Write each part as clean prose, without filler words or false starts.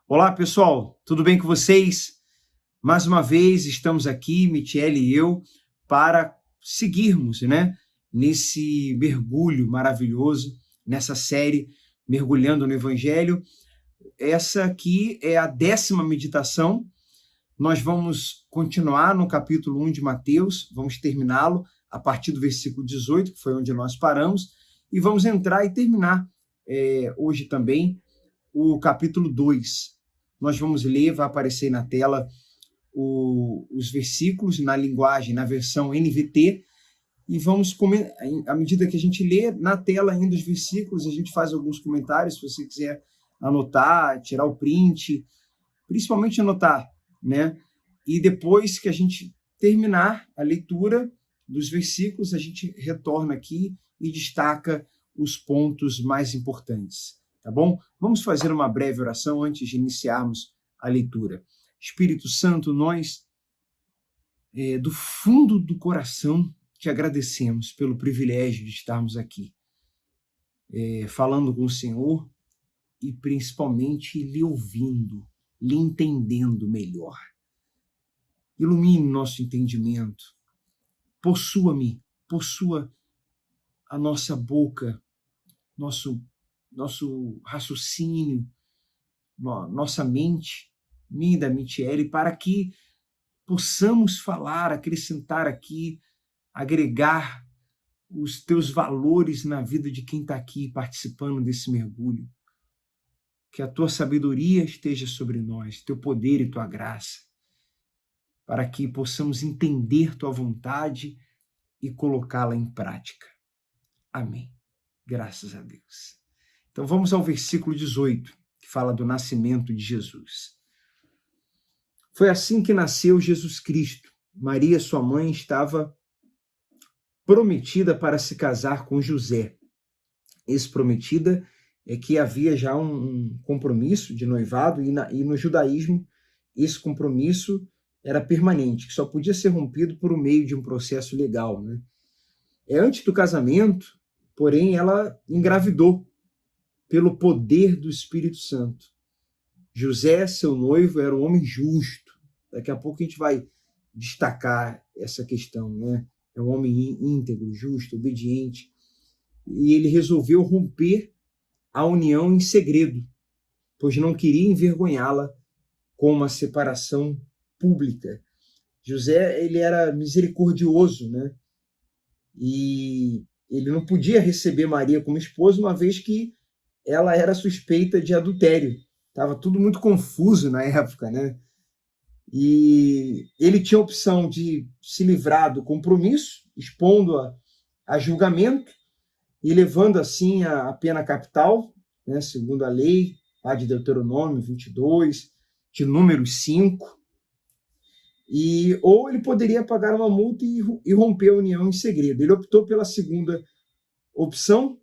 Olá, pessoal, tudo bem com vocês? Mais uma vez estamos aqui, Michele e eu, para seguirmos, nesse mergulho maravilhoso, nessa série Mergulhando no Evangelho. Essa aqui é a 10ª meditação. Nós vamos continuar no capítulo 1 de Mateus, vamos terminá-lo a partir do versículo 18, que foi onde nós paramos, e vamos entrar e terminar hoje também o capítulo 2. Nós vamos ler, vai aparecer na tela os versículos na linguagem, na versão NVT, e vamos, à medida que a gente lê, na tela ainda os versículos, a gente faz alguns comentários, se você quiser anotar, tirar o print, principalmente anotar, né? E depois que a gente terminar a leitura dos versículos, a gente retorna aqui e destaca os pontos mais importantes. Tá bom? Vamos fazer uma breve oração antes de iniciarmos a leitura. Espírito Santo, nós, do fundo do coração, te agradecemos pelo privilégio de estarmos aqui, falando com o Senhor e principalmente lhe ouvindo, lhe entendendo melhor. Ilumine nosso entendimento, possua-me, possua a nossa boca, nosso raciocínio, nossa mente, minha e da Michele, para que possamos falar, acrescentar aqui, agregar os teus valores na vida de quem está aqui participando desse mergulho. Que a tua sabedoria esteja sobre nós, teu poder e tua graça, para que possamos entender tua vontade e colocá-la em prática. Amém. Graças a Deus. Então vamos ao versículo 18, que fala do nascimento de Jesus. Foi assim que nasceu Jesus Cristo. Maria, sua mãe, estava prometida para se casar com José. Esse prometida é que havia já um compromisso de noivado, e no judaísmo esse compromisso era permanente, que só podia ser rompido por meio de um processo legal, né? Antes do casamento, porém, ela engravidou pelo poder do Espírito Santo. José, seu noivo, era um homem justo. Daqui a pouco a gente vai destacar essa questão, né? É um homem íntegro, justo, obediente. E ele resolveu romper a união em segredo, pois não queria envergonhá-la com uma separação pública. José, ele era misericordioso, né? E ele não podia receber Maria como esposa, uma vez que ela era suspeita de adultério. Estava tudo muito confuso na época, né? E ele tinha a opção de se livrar do compromisso, expondo-a a julgamento e levando assim a pena capital, né, segundo a lei lá de Deuteronômio 22, de Números 5. Ou ele poderia pagar uma multa e romper a união em segredo. Ele optou pela segunda opção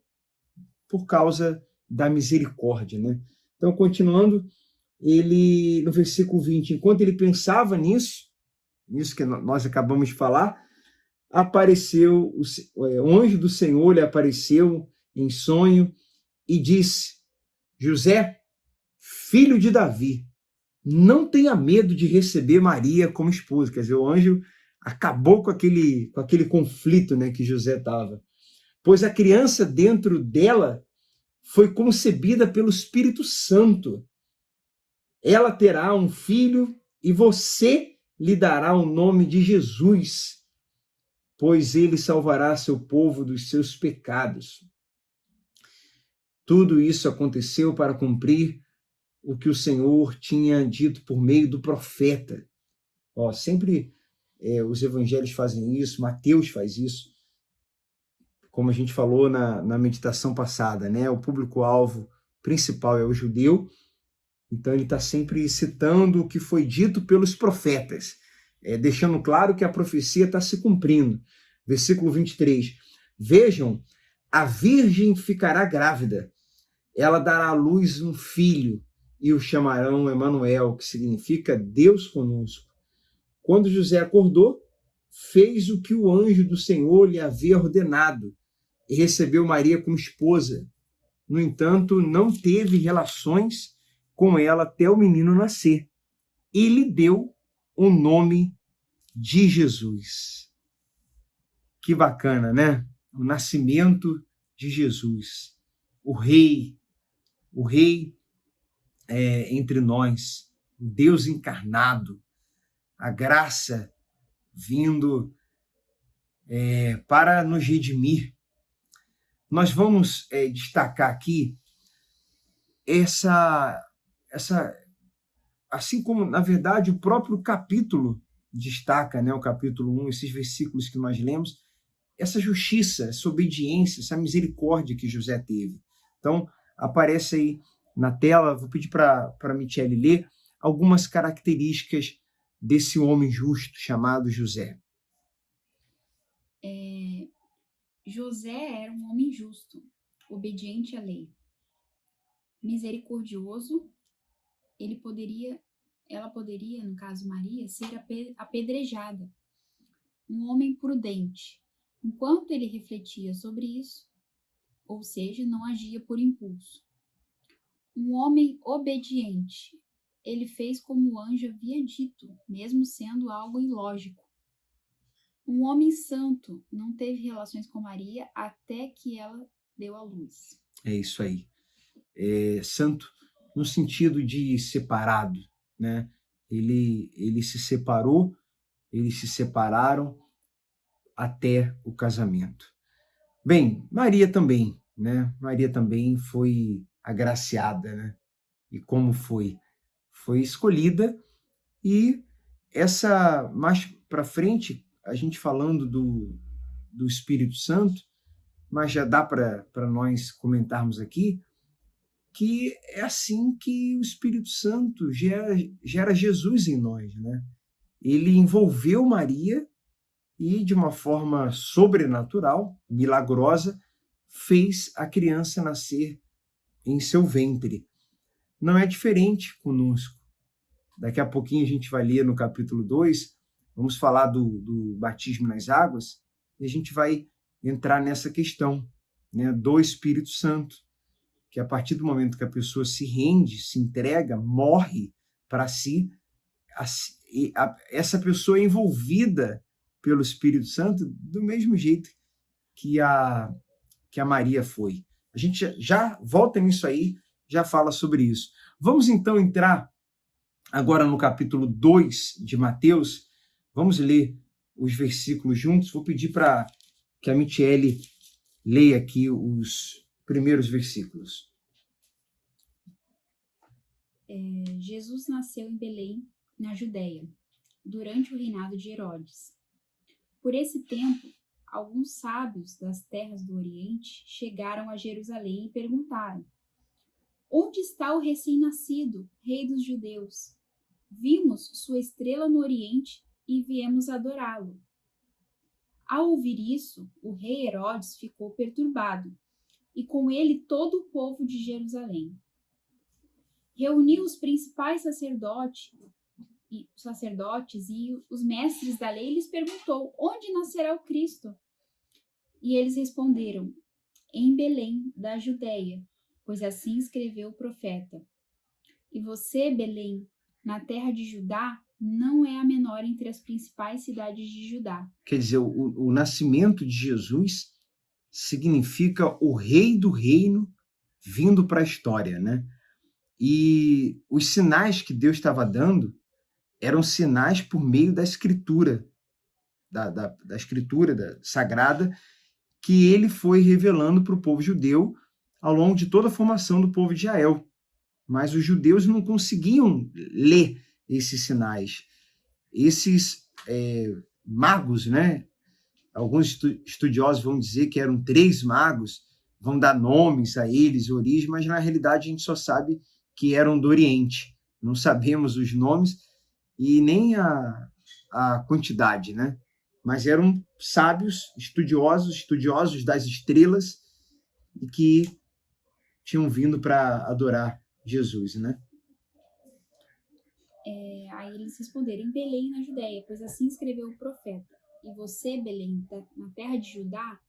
por causa da misericórdia, né? Então, continuando, ele, no versículo 20, enquanto ele pensava nisso que nós acabamos de falar, apareceu, o anjo do Senhor lhe apareceu em sonho e disse: José, filho de Davi, não tenha medo de receber Maria como esposa. Quer dizer, o anjo acabou com aquele conflito, né, que José estava. Pois a criança dentro dela foi concebida pelo Espírito Santo. Ela terá um filho e você lhe dará o nome de Jesus, pois ele salvará seu povo dos seus pecados. Tudo isso aconteceu para cumprir o que o Senhor tinha dito por meio do profeta. Sempre os evangelhos fazem isso, Mateus faz isso, como a gente falou na meditação passada, né? O público-alvo principal é o judeu, então ele está sempre citando o que foi dito pelos profetas, deixando claro que a profecia está se cumprindo. Versículo 23, vejam, a virgem ficará grávida, ela dará à luz um filho, e o chamarão Emanuel, que significa Deus conosco. Quando José acordou, fez o que o anjo do Senhor lhe havia ordenado e recebeu Maria como esposa. No entanto, não teve relações com ela até o menino nascer. E lhe deu o nome de Jesus. Que bacana, né? O nascimento de Jesus, o rei entre nós, o Deus encarnado, a graça vindo para nos redimir. Nós vamos destacar aqui essa, assim como, na verdade, o próprio capítulo destaca, né, o capítulo 1, esses versículos que nós lemos, essa justiça, essa obediência, essa misericórdia que José teve. Então, aparece aí na tela, vou pedir para a Michele ler algumas características desse homem justo chamado José. José era um homem justo, obediente à lei, misericordioso. Ela poderia, no caso Maria, ser apedrejada. Um homem prudente, enquanto ele refletia sobre isso, ou seja, não agia por impulso. Um homem obediente, ele fez como o anjo havia dito, mesmo sendo algo ilógico. Um homem santo não teve relações com Maria até que ela deu à luz. É isso aí. Santo no sentido de separado, né? Ele se separou, eles se separaram até o casamento. Bem, Maria também, né? Maria também foi agraciada, né? E como foi? Foi escolhida, e essa mais para frente, a gente falando do Espírito Santo, mas já dá para nós comentarmos aqui que é assim que o Espírito Santo gera Jesus em nós, né? Ele envolveu Maria e, de uma forma sobrenatural, milagrosa, fez a criança nascer em seu ventre. Não é diferente conosco. Daqui a pouquinho a gente vai ler no capítulo 2, vamos falar do batismo nas águas, e a gente vai entrar nessa questão, né, do Espírito Santo, que a partir do momento que a pessoa se rende, se entrega, morre para si, essa pessoa é envolvida pelo Espírito Santo do mesmo jeito que a Maria foi. A gente já volta nisso aí, já fala sobre isso. Vamos então entrar agora no capítulo 2 de Mateus. Vamos ler os versículos juntos. Vou pedir para que a Michele leia aqui os primeiros versículos. Jesus nasceu em Belém, na Judéia, durante o reinado de Herodes. Por esse tempo, alguns sábios das terras do Oriente chegaram a Jerusalém e perguntaram: onde está o recém-nascido, rei dos judeus? Vimos sua estrela no Oriente e viemos adorá-lo. Ao ouvir isso, o rei Herodes ficou perturbado, e com ele todo o povo de Jerusalém. Reuniu os principais sacerdotes e os mestres da lei e lhes perguntou: onde nascerá o Cristo? E eles responderam: em Belém, da Judéia, pois assim escreveu o profeta. E você, Belém, na terra de Judá, não é a menor entre as principais cidades de Judá. Quer dizer, o nascimento de Jesus significa o rei do reino vindo para a história, né? E os sinais que Deus estava dando eram sinais por meio da escritura, da escritura sagrada, que ele foi revelando para o povo judeu ao longo de toda a formação do povo de Israel. Mas os judeus não conseguiam ler esses sinais. Esses magos, né? Alguns estudiosos vão dizer que eram 3 magos, vão dar nomes a eles, origem, mas na realidade a gente só sabe que eram do Oriente. Não sabemos os nomes e nem a quantidade, né? Mas eram sábios, estudiosos das estrelas, e que tinham vindo para adorar Jesus, né? Aí eles responderam: em Belém, na Judéia, pois assim escreveu o profeta. E você, Belém, na terra de Judá,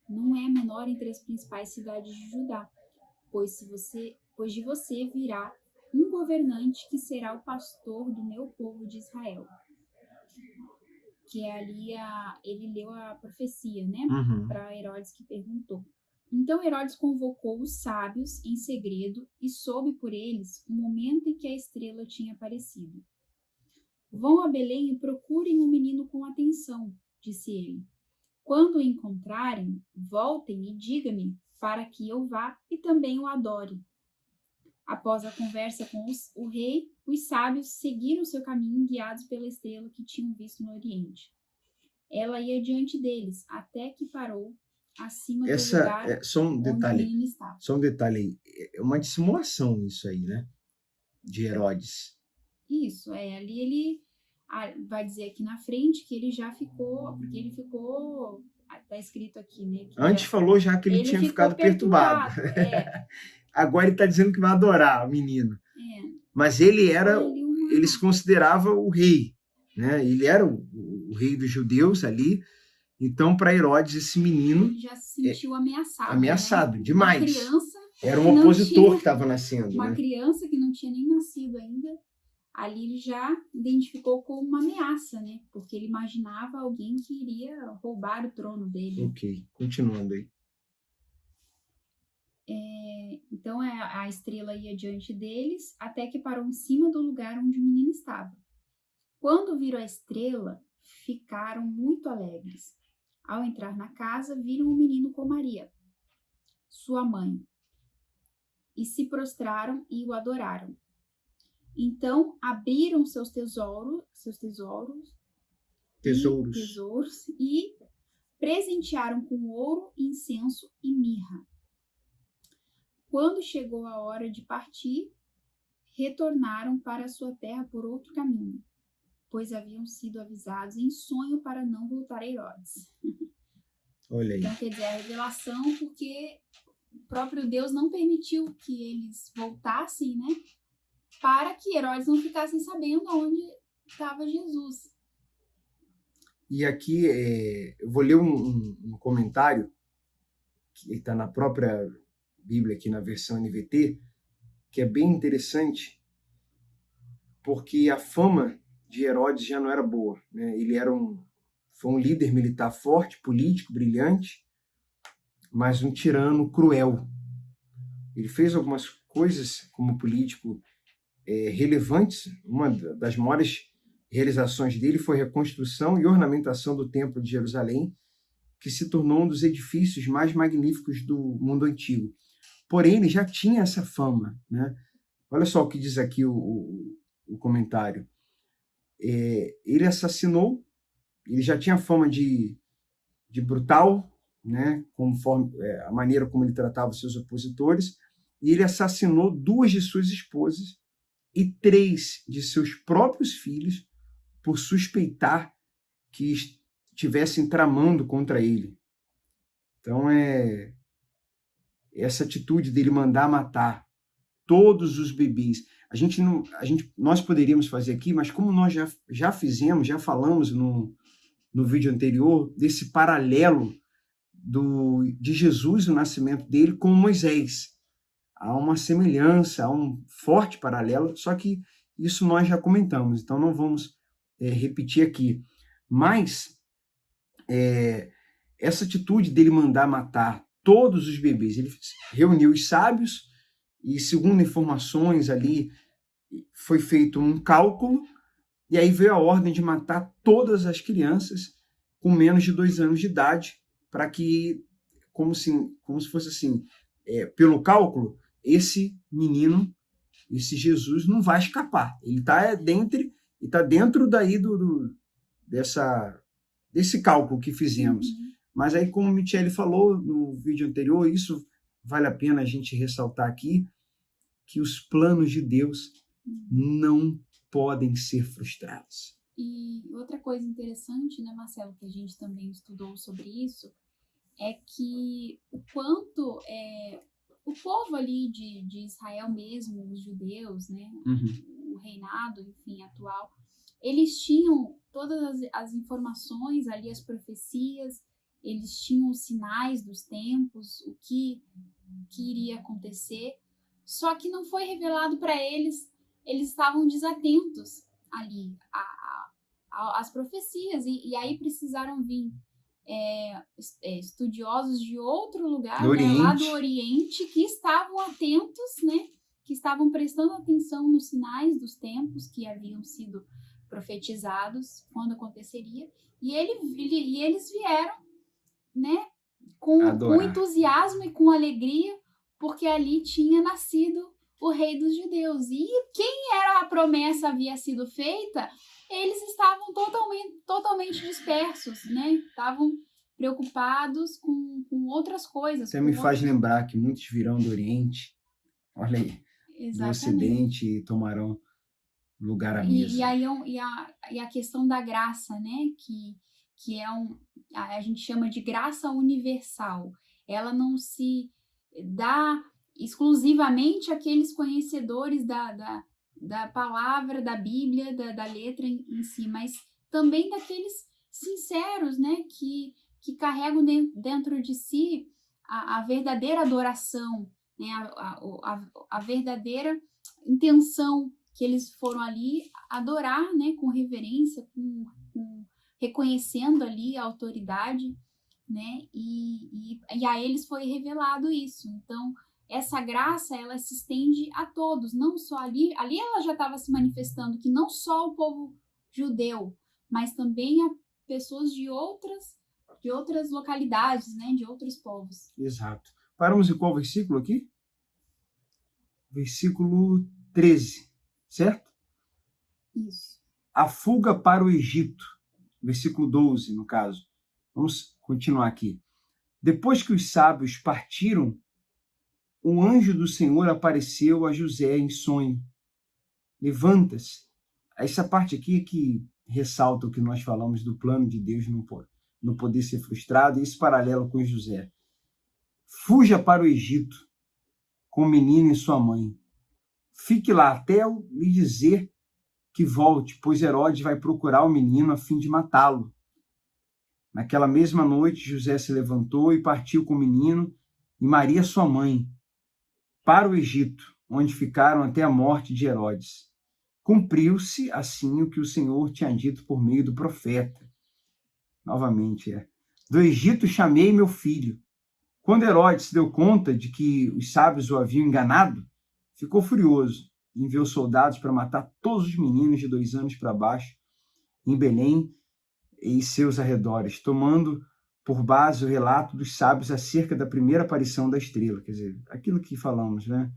não é a menor entre as principais cidades de Judá, pois de você virá um governante que será o pastor do meu povo de Israel. Que é ali ele leu a profecia, né? Uhum. Para Herodes, que perguntou. Então Herodes convocou os sábios em segredo e soube por eles o momento em que a estrela tinha aparecido. Vão a Belém e procurem o menino com atenção, disse ele. Quando o encontrarem, voltem e diga-me para que eu vá e também o adore. Após a conversa com o rei, os sábios seguiram seu caminho guiados pela estrela que tinham visto no Oriente. Ela ia diante deles, até que parou acima do lugar Só um onde o detalhe, menino estava. só um detalhe aí. É uma dissimulação isso aí, né? De Herodes. Isso, ali ele vai dizer aqui na frente que ele já ficou, porque ele ficou, tá escrito aqui, né? Que Antes falou já que ele tinha ficou ficado perturbado. Agora ele está dizendo que vai adorar o menino. Mas ele era, ele se considerava o rei, né? Ele era o rei dos judeus ali. Então, para Herodes, esse menino ele já se sentiu ameaçado. Ameaçado, né? demais. Uma criança era um opositor que estava nascendo. Uma né? criança que não tinha nem nascido ainda, ali ele já identificou como uma ameaça, né? Porque ele imaginava alguém que iria roubar o trono dele. Ok, continuando aí. Então a estrela ia diante deles, até que parou em cima do lugar onde o menino estava. Quando viram a estrela, ficaram muito alegres. Ao entrar na casa, viram o menino com Maria, sua mãe, e se prostraram e o adoraram. Então abriram seus tesouros e presentearam com ouro, incenso e mirra. Quando chegou a hora de partir, retornaram para sua terra por outro caminho, pois haviam sido avisados em sonho para não voltar a Herodes. Olha aí. Então, quer dizer, a revelação, porque o próprio Deus não permitiu que eles voltassem, né? Para que Herodes não ficasse sabendo onde estava Jesus. E aqui eu vou ler um comentário que está na própria Bíblia, aqui na versão NVT, que é bem interessante, porque a fama de Herodes já não era boa. Né? Ele foi um líder militar forte, político, brilhante, mas um tirano cruel. Ele fez algumas coisas como político relevantes. Uma das maiores realizações dele foi a reconstrução e ornamentação do Templo de Jerusalém, que se tornou um dos edifícios mais magníficos do mundo antigo. Porém, ele já tinha essa fama. Né? Olha só o que diz aqui o comentário. Ele assassinou, ele já tinha fama de brutal, né? Conforme a maneira como ele tratava os seus opositores, e ele assassinou 2 de suas esposas e 3 de seus próprios filhos por suspeitar que estivessem tramando contra ele. Então, essa atitude dele mandar matar todos os bebês. Nós poderíamos fazer aqui, mas como nós já fizemos, já falamos no vídeo anterior, desse paralelo de Jesus, o nascimento dele, com Moisés. Há uma semelhança, há um forte paralelo, só que isso nós já comentamos, então não vamos repetir aqui. Mas essa atitude dele mandar matar todos os bebês, ele reuniu os sábios e, segundo informações ali, foi feito um cálculo e aí veio a ordem de matar todas as crianças com menos de 2 anos de idade, para que, como se fosse assim, pelo cálculo, esse menino, esse Jesus, não vai escapar. Ele está dentro daí desse cálculo que fizemos. Mas aí, como o Michele falou no vídeo anterior, isso vale a pena a gente ressaltar aqui, que os planos de Deus não podem ser frustrados. E outra coisa interessante, né, Marcelo, que a gente também estudou sobre isso, é que o quanto o povo ali de Israel mesmo, os judeus, né, o reinado, enfim, atual, eles tinham todas as informações ali, as profecias, eles tinham os sinais dos tempos, o que iria acontecer, só que não foi revelado para eles, eles estavam desatentos ali às profecias, e aí precisaram vir estudiosos de outro lugar, né, lá do Oriente, que estavam atentos, né, que estavam prestando atenção nos sinais dos tempos que haviam sido profetizados, quando aconteceria, e eles vieram, né, com entusiasmo e com alegria, porque ali tinha nascido o Rei dos Judeus. E quem era a promessa havia sido feita, eles estavam totalmente dispersos, né? Estavam preocupados com outras coisas. Você me faz lembrar que muitos virão do Oriente, olha aí, do Ocidente, e tomarão lugar à mesa. E a questão da graça, né? Que a gente chama de graça universal. Ela não se dá exclusivamente àqueles conhecedores da palavra, da Bíblia, da letra em si, mas também daqueles sinceros, né? Que carregam dentro de si a verdadeira adoração, né? A verdadeira intenção que eles foram ali adorar, né? Com reverência, com reconhecendo ali a autoridade, né? E a eles foi revelado isso. Então, essa graça, ela se estende a todos, não só ali ela já estava se manifestando que não só o povo judeu, mas também a pessoas de outras localidades, né? De outros povos. Exato. Paramos em qual versículo aqui? Versículo 13, certo? Isso. A fuga para o Egito. Versículo 12, no caso. Vamos continuar aqui. Depois que os sábios partiram, um anjo do Senhor apareceu a José em sonho. Levanta-se. Essa parte aqui é que ressalta o que nós falamos do plano de Deus não poder ser frustrado, e esse paralelo com José. Fuja para o Egito com o menino e sua mãe. Fique lá até eu lhe dizer que volte, pois Herodes vai procurar o menino a fim de matá-lo. Naquela mesma noite, José se levantou e partiu com o menino e Maria, sua mãe, para o Egito, onde ficaram até a morte de Herodes. Cumpriu-se, assim, o que o Senhor tinha dito por meio do profeta. Novamente, do Egito chamei meu filho. Quando Herodes se deu conta de que os sábios o haviam enganado, ficou furioso e enviou soldados para matar todos os meninos de 2 anos para baixo em Belém e seus arredores, tomando por base o relato dos sábios acerca da primeira aparição da estrela, quer dizer, aquilo que falamos, né?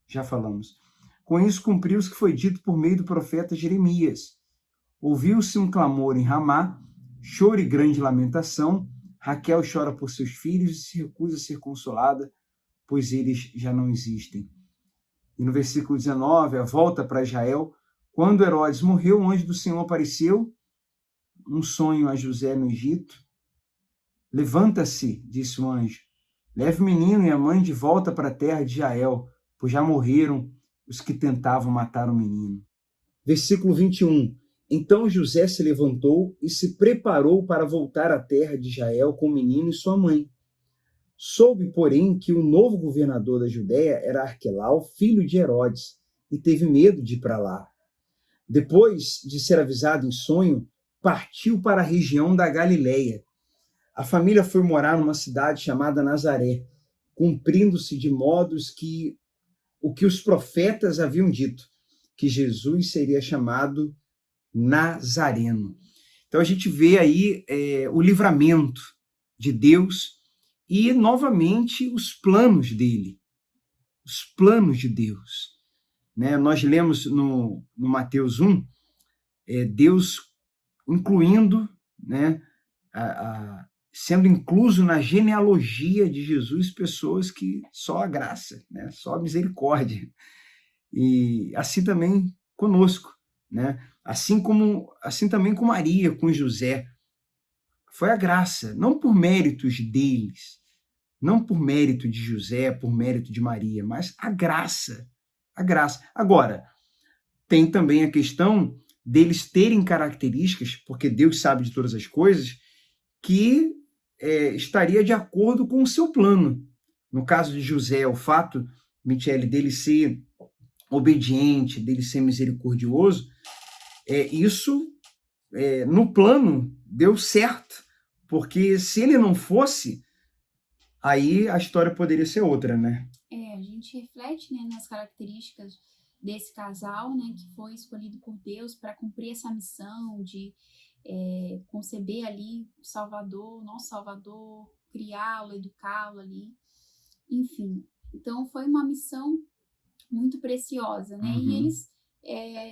Já falamos. Com isso cumpriu-se o que foi dito por meio do profeta Jeremias. Ouviu-se um clamor em Ramá, choro e grande lamentação. Raquel chora por seus filhos e se recusa a ser consolada, pois eles já não existem. E no versículo 19, a volta para Israel. Quando Herodes morreu, o anjo do Senhor apareceu, um sonho a José no Egito. Levanta-se, disse o anjo, leve o menino e a mãe de volta para a terra de Israel, pois já morreram os que tentavam matar o menino. Versículo 21. Então José se levantou e se preparou para voltar à terra de Israel com o menino e sua mãe. Soube, porém, que o novo governador da Judéia era Arquelau, filho de Herodes, e teve medo de ir para lá. Depois de ser avisado em sonho, partiu para a região da Galileia. A família foi morar numa cidade chamada Nazaré, cumprindo-se de modos que o que os profetas haviam dito, que Jesus seria chamado Nazareno. Então a gente vê aí o livramento de Deus e, novamente, os planos dele. Os planos de Deus. Né? Nós lemos no Mateus 1, Deus incluindo, né, sendo incluso na genealogia de Jesus pessoas que só a graça, né, só a misericórdia. E assim também conosco, né? Assim também com Maria, com José. Foi a graça, não por méritos deles, não por mérito de José, por mérito de Maria, mas a graça. A graça. Agora, tem também a questão deles terem características, porque Deus sabe de todas as coisas, que estaria de acordo com o seu plano. No caso de José, o fato Michele, dele ser obediente, dele ser misericordioso, isso no plano deu certo, porque se ele não fosse, aí a história poderia ser outra, né? A gente reflete, né, nas características desse casal, né, que foi escolhido por Deus para cumprir essa missão de conceber ali o Salvador, nosso Salvador, criá-lo, educá-lo ali, enfim. Então foi uma missão muito preciosa, né? E eles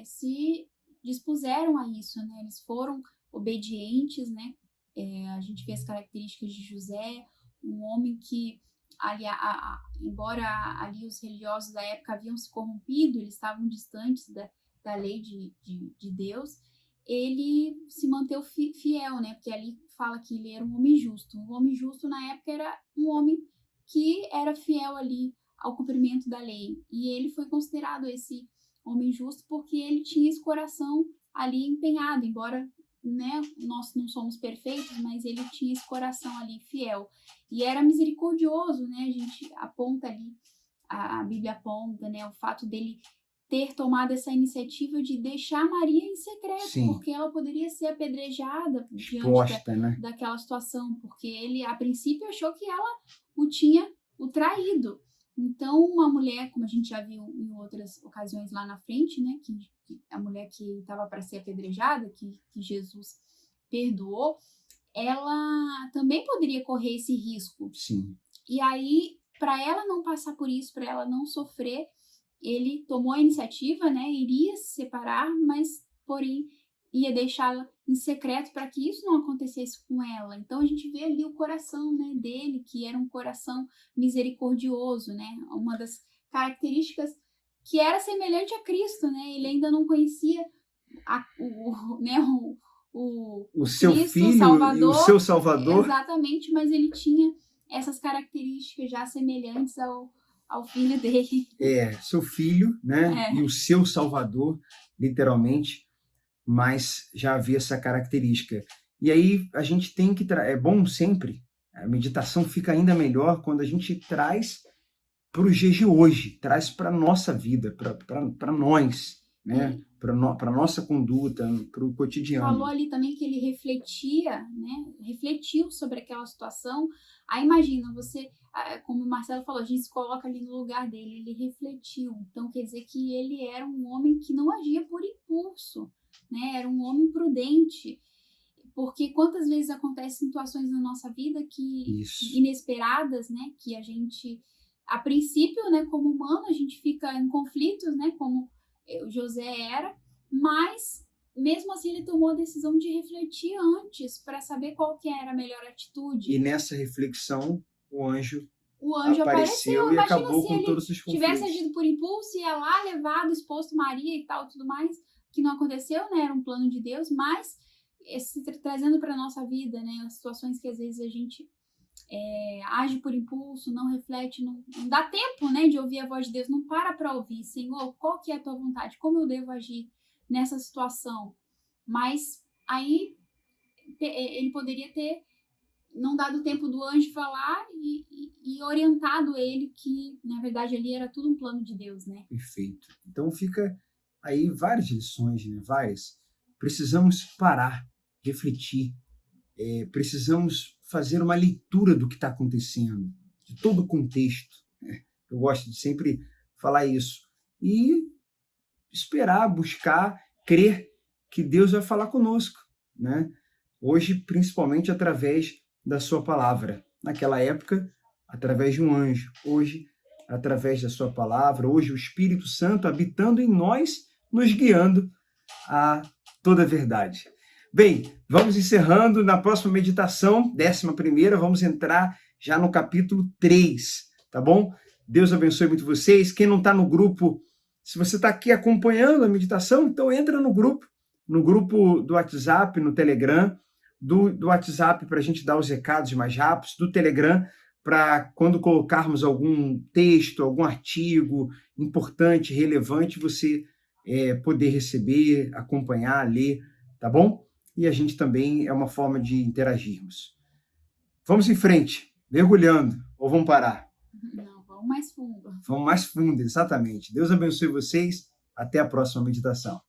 se dispuseram a isso, né? Eles foram obedientes, né? A gente vê as características de José, um homem que, ali, embora ali os religiosos da época haviam se corrompido, eles estavam distantes da lei de Deus, ele se manteve fiel, né? Porque ali fala que ele era um homem justo. Um homem justo na época era um homem que era fiel ali ao cumprimento da lei. E ele foi considerado esse homem justo porque ele tinha esse coração ali empenhado, embora, né, nós não somos perfeitos, mas ele tinha esse coração ali fiel. E era misericordioso, né? A gente aponta ali, a Bíblia aponta, né, o fato dele ter tomado essa iniciativa de deixar Maria em secreto, Sim. porque ela poderia ser apedrejada exposta, né? daquela situação, porque ele, a princípio, achou que ela tinha o traído. Então, uma mulher, como a gente já viu em outras ocasiões lá na frente, né, que a mulher que estava para ser apedrejada, que Jesus perdoou, ela também poderia correr esse risco. Sim. E aí, para ela não passar por isso, para ela não sofrer, ele tomou a iniciativa, né? Iria se separar, mas, porém, ia deixá-la em secreto para que isso não acontecesse com ela. Então, a gente vê ali o coração, né, dele, que era um coração misericordioso, né? Uma das características que era semelhante a Cristo, né? Ele ainda não conhecia o seu Cristo, filho Salvador, e o seu Salvador. Exatamente, mas ele tinha essas características já semelhantes ao filho dele. Seu filho, né? E o seu Salvador, literalmente, mas já havia essa característica. E aí a gente tem que... É bom sempre, a meditação fica ainda melhor quando a gente traz para os dias de hoje, traz para a nossa vida, para nós, né? Para a nossa conduta, para o cotidiano. Falou ali também que ele refletia, né? Refletiu sobre aquela situação. Aí imagina, você, como o Marcelo falou, a gente se coloca ali no lugar dele, ele refletiu. Então quer dizer que ele era um homem que não agia por impulso, né? Era um homem prudente. Porque quantas vezes acontecem situações na nossa vida que inesperadas, né? Que a gente, a princípio, né, como humano, a gente fica em conflitos, né? Como o José era, mas mesmo assim ele tomou a decisão de refletir antes para saber qual que era a melhor atitude. E nessa reflexão, o anjo apareceu e acabou com todos os conflitos. Tivesse agido por impulso, ia lá, levado, exposto Maria e tal, tudo mais, que não aconteceu, né? Era um plano de Deus, mas trazendo para nossa vida, né? As situações que às vezes a gente age por impulso, não reflete, não dá tempo, né, de ouvir a voz de Deus, não para ouvir, Senhor, qual que é a tua vontade, como eu devo agir nessa situação. Mas aí ele poderia ter não dado tempo do anjo falar e orientado ele que, na verdade, ali era tudo um plano de Deus, né? Perfeito. Então fica aí várias lições, né? Várias. Precisamos parar, refletir, precisamos fazer uma leitura do que está acontecendo, de todo o contexto. Né? Eu gosto de sempre falar isso. E esperar, buscar, crer que Deus vai falar conosco. Né? Hoje, principalmente através da sua palavra. Naquela época, através de um anjo. Hoje, através da sua palavra. Hoje, o Espírito Santo habitando em nós, nos guiando a toda a verdade. Bem, vamos encerrando. Na próxima meditação, 11ª, vamos entrar já no capítulo 3, tá bom? Deus abençoe muito vocês. Quem não está no grupo, se você está aqui acompanhando a meditação, então entra no grupo do WhatsApp, no Telegram, do WhatsApp para a gente dar os recados mais rápidos, do Telegram para quando colocarmos algum texto, algum artigo importante, relevante, você poder receber, acompanhar, ler, tá bom? E a gente também é uma forma de interagirmos. Vamos em frente, mergulhando, ou vamos parar? Não, vamos Vamos mais fundo. Vamos mais fundo, exatamente. Deus abençoe vocês. Até a próxima meditação.